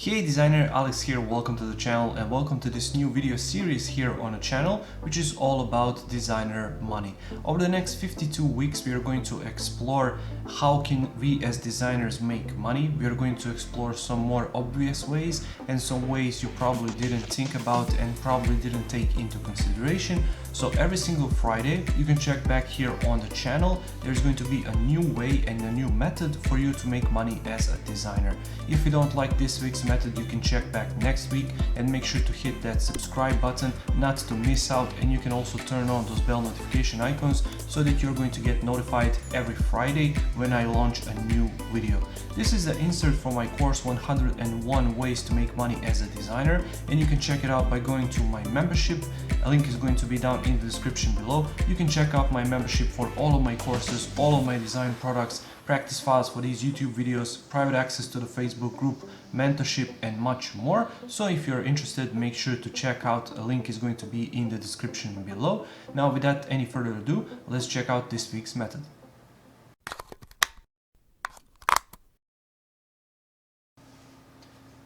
Hey designer, Alex here, welcome to the channel and welcome to this new video series here on the channel, which is all about designer money. Over the next 52 weeks we are going to explore how can we as designers make money. We are going to explore some more obvious ways and some ways you probably didn't think about and probably didn't take into consideration. So every single Friday you can check back here on the channel. There's going to be a new way and a new method for you to make money as a designer. If you don't like this week's method, you can check back next week and make sure to hit that subscribe button not to miss out, and you can also turn on those bell notification icons so that you're going to get notified every Friday when I launch a new video. This is the insert for my course 101 ways to make money as a designer, and you can check it out by going to my membership. A link is going to be down in the description below. You can check out my membership for all of my courses, all of my design products, practice files for these YouTube videos, private access to the Facebook group, mentorship and much more. So if you're interested, make sure to check out. A link is going to be in the description below. Now without any further ado, let's check out this week's method.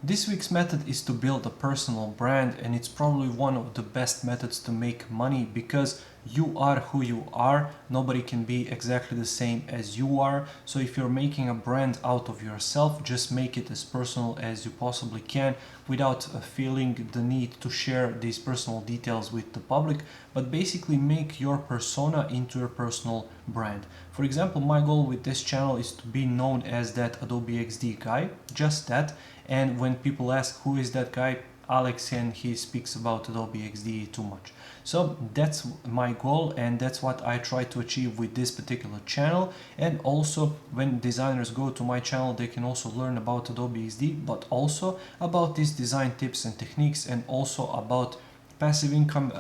This week's method is to build a personal brand, and it's probably one of the best methods to make money because you are who you are. Nobody can be exactly the same as you are. So if you're making a brand out of yourself, just make it as personal as you possibly can without feeling the need to share these personal details with the public, but basically make your persona into your personal brand. For example, my goal with this channel is to be known as that Adobe XD guy, just that. And when people ask who is that guy, Alex, and he speaks about Adobe XD too much. So that's my goal, and that's what I try to achieve with this particular channel. And also when designers go to my channel, they can also learn about Adobe XD, but also about these design tips and techniques, and also about passive income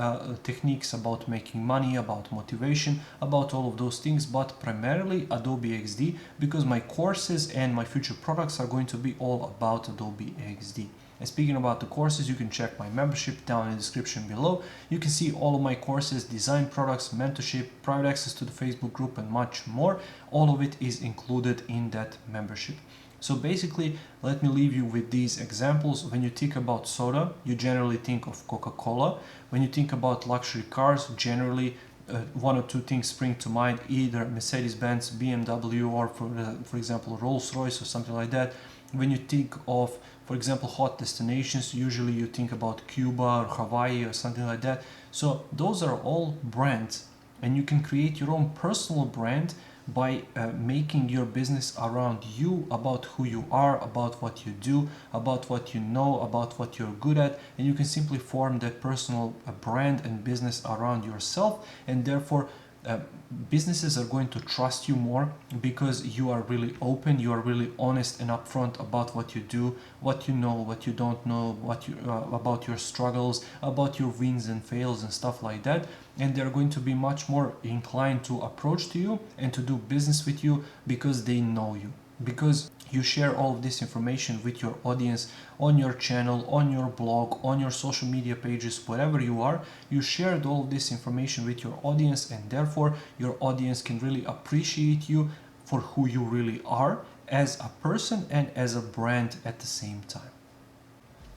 techniques, about making money, about motivation, about all of those things, but primarily Adobe XD, because my courses and my future products are going to be all about Adobe XD. And speaking about the courses, you can check my membership down in the description below. You can see all of my courses, design products, mentorship, private access to the Facebook group and much more. All of it is included in that membership. So basically, let me leave you with these examples. When you think about soda, you generally think of Coca-Cola. When you think about luxury cars, generally one or two things spring to mind, either Mercedes-Benz, BMW, or for example, Rolls-Royce or something like that. When you think of, for example, hot destinations, usually you think about Cuba or Hawaii or something like that. So those are all brands, and you can create your own personal brand by making your business around you, about who you are, about what you do, about what you know, about what you're good at, and you can simply form that personal brand and business around yourself, and therefore businesses are going to trust you more because you are really open, you are really honest and upfront about what you do, what you know, what you don't know, what you about your struggles, about your wins and fails and stuff like that. And they're going to be much more inclined to approach to you and to do business with you because they know you, because you share all of this information with your audience on your channel, on your blog, on your social media pages, wherever you are. You shared all of this information with your audience, and therefore your audience can really appreciate you for who you really are as a person and as a brand at the same time.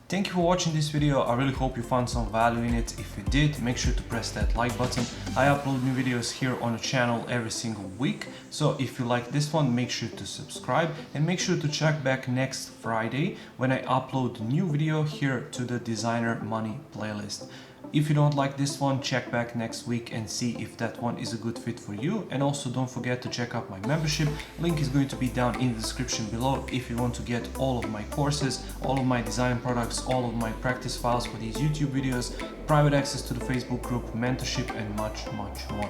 Thank you for watching this video. I really hope you found some value in it. If you did, make sure to press that like button. I upload new videos here on the channel every single week. So if you like this one, make sure to subscribe and make sure to check back next Friday when I upload a new video here to the Designer Money playlist. If you don't like this one, check back next week and see if that one is a good fit for you. And also don't forget to check out my membership. Link is going to be down in the description below if you want to get all of my courses, all of my design products, all of my practice files for these YouTube videos, private access to the Facebook group, mentorship and much more.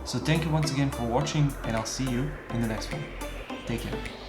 So thank you once again for watching, and I'll see you in the next one. Take care.